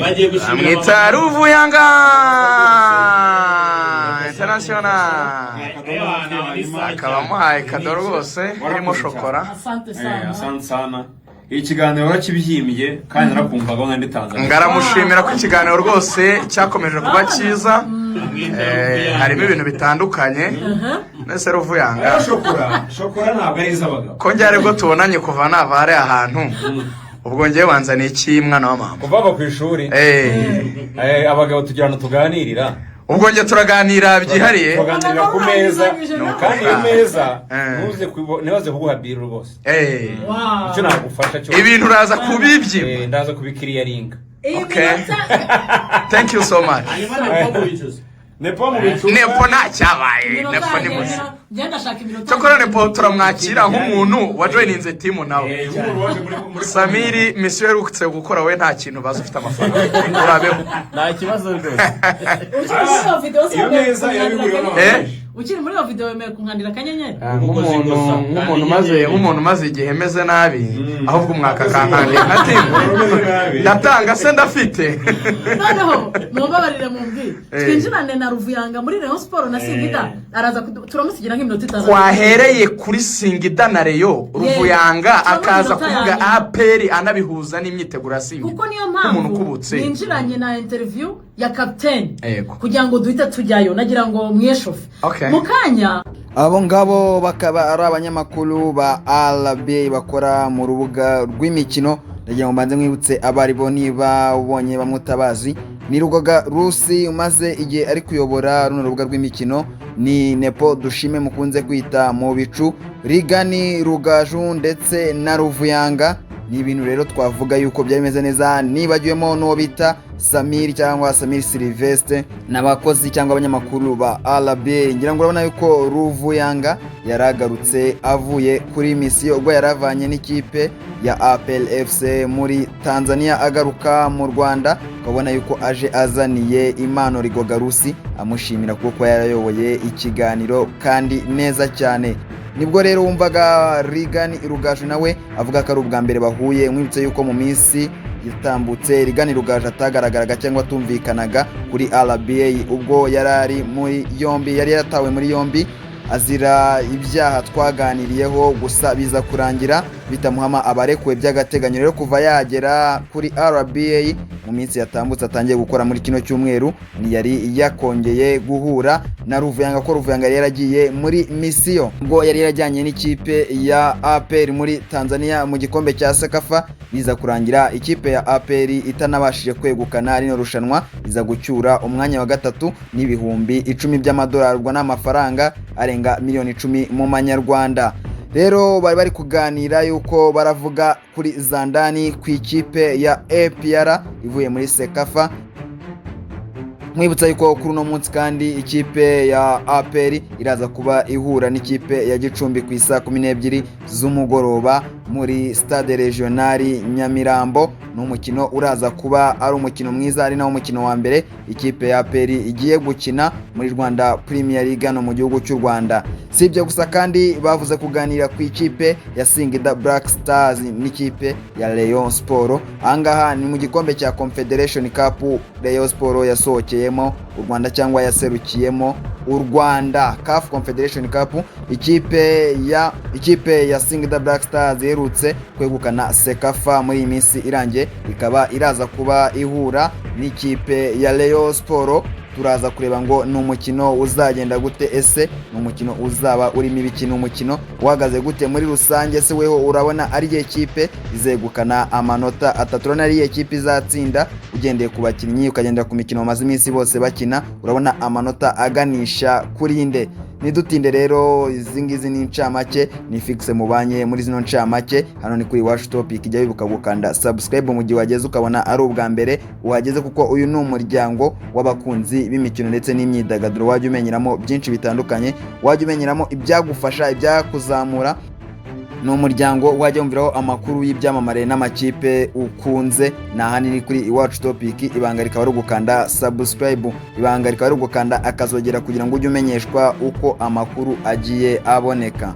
bagiye gushimira amwita Ruvuyanga International akaba muhaye kado rwose irimo shokora. Asante sana. Ikiganiro wakibyimbye kandi narakumvaga nkandi Tanzania. Ngaramushimira ko ikiganiro rwose cyakomeje kuba cyiza. Harimo ibintu bitandukanye. Nese Ruvuyanga shokora ntabwo ari iz'abagabo. Ko njyare bwo tubonanye kuva navare ahantu. Ubwo ngiye wanzaniye iki mwana wa mama? Kuva ku ishuri. Abagabo tujyana tuganirira. Ubwo ngiye turaganira byihariye. Tuganirira ku meza. Kandi iyo meza nibaze kuguha biro rwose. Icyo nagufasha cyo. Ibintu uraza kubibyi. Ndaza kubikiriyaringa. Okay. Thank you so much. Nepo nta cyabaye. Nepo ni muzi. Cyokora Nepo turamwakira nk'umuntu wa joininze team nawe. Samiri mission yerukutse gukora we nta kintu bazo ufite amafaranga. Urabeho. Nta kibazo rwose. Ukiri muri video wemeye kunkandira kanyenyeri. Nk'umuntu maze igihe meze nabi ahubwo umwaka kankandira nkatimba. Ndatanga se ndafite. Noneho mubabarire mumbwi. Twinjirane na Ruvuyanga muri Rayon Sport na Singida araza turamusigira nk'iminota 5. Kwahereye kuri Singida na Rayon Ruvuyanga akaza kuvuga APR anabihuza n'imyiteguro ya Singida. Kuko niyo mpamvu ninjiranye na interview ya captain kugira ngo duhita tujyayo nagira ngo mweshofe. Mukanya abo ngabo bakaba ari abanyamakuru ba RBA bakora mu rubuga rw'imikino. Ndagira ngo mbanze mwibutse abari bo niba ubonye bamutabazi ni Rugoga Rusi umaze igihe ari kuyobora runo rubuga rw'imikino, ni Nepo Dushime mukunze kwita mu bicu, Rigani Rugaju ndetse na Ruvuyanga. Ni ibintu rero twavuga yuko byameze neza. Nibagiwemo n'uwo bita Samir cyangwa Samir Sylvestre n'abakozi cyangwa abanyamakuru ba RBA. Ngira ngo urabona yuko Ruvuyanga yaragarutse avuye kuri misiyo ubwo yaravanye n'ikipe ya APR FC muri Tanzania agaruka mu Rwanda. Ukabona yuko aje azaniye impano Rugoga Rusi amushimira kuko yarayoboye ikiganiro kandi neza cyane. Nibwo rero wumvaga Rigani Rugaju nawe avuga ko ari ubwa mbere bahuye. Mwibutse yuko mu minsi yatambutse Rigani Rugaju atagaragaraga cyangwa tumvikanaga kuri RBA ubwo yarari muri yombi, yari yaratawe muri yombi azira ibyaha twaganiriyeho, gusa biza kurangira bitamuhama abarekuwe by'agateganyo. Rero kuva yagera kuri RBA mu minsi yatambutse atangiye gukora muri kino cyumweru ni yari yakongeye guhura na Ruvuyanga ko Ruvuyanga yari yaragiye muri misiyo ubwo yari yarajyanye n'ikipe ya APR muri Tanzania mu gikombe cya Sekafa. Biza kurangira ikipe ya APR itanabashije kwegukana rino rushanwa, iza gucyura umwanya wa gatatu n'ibihumbi 10 by'amadolari ubwo n'amafaranga arenga miliyoni 10 mu manyarwanda. Rero bari kuganira yuko baravuga kuri Zandani ku ikipe ya APR ivuye muri Sekafa. Mwibutsa yuko kuri uno munsi kandi ikipe ya APR iraza kuba ihura n'ikipe ya Gicumbi ku isa 12 z'umugoroba muri Stade Regionali Nyamirambo. N'umukino uraza kuba ari umukino mwiza, ari nawo umukino wa mbere ikipe ya APR igiye gukina muri Rwanda Premier League no mu gihugu cy'u Rwanda. Sibyo gusa kandi bavuze kuganira ku ikipe ya Singida Black Stars n'ikipe ya Rayon Sport. Angaha ni mu gikombe cya Confederation Cup Rayon Sport yasohokeyemo u Rwanda cyangwa yaserukiyemo u Rwanda. CAF Confederation Cup ikipe ya Singida Black Stars yerutse kwegukana Sekafa muri iminsi irangiye, ikaba iraza kuba ihura n'ikipe ya Rayon Sport. Turaza kureba ngo ni umukino uzagenda gute, ese ni umukino uzaba urimo ibikino, umukino uhagaze gute muri rusange. Se weho urabona ari igihe kipe izegukana amanota 3, urabona ari igihe kipe izatsinda ugendeye ku bakinnyi ukagendera ku mikino bamaze iminsi bose bakina, urabona amanota aganisha kuri inde. Nidutinde rero izingizi ni ncamake ni fixe mubanye muri zino ncamake. Hano ni kuri Wash Topic, ijya bibuka gukanda subscribe mu gihe wageze ukabona ari ubwa mbere uhageze, kuko uyu ni umuryango w'abakunzi b'imikino ndetse n'imyidagaduro. Wajya umenyeramo byinshi bitandukanye, wajya umenyeramo ibyagufasha ibyakuzamura. Ni umuryango wajya wumviraho amakuru y'ibyamamare n'amakipe ukunze. Na hanini kuri Iwacu Topic, ibanga rikaba ari gukanda subscribe, ibanga rikaba ari gukanda akazogera kugira ngo ujye umenyeshwa uko amakuru agiye aboneka.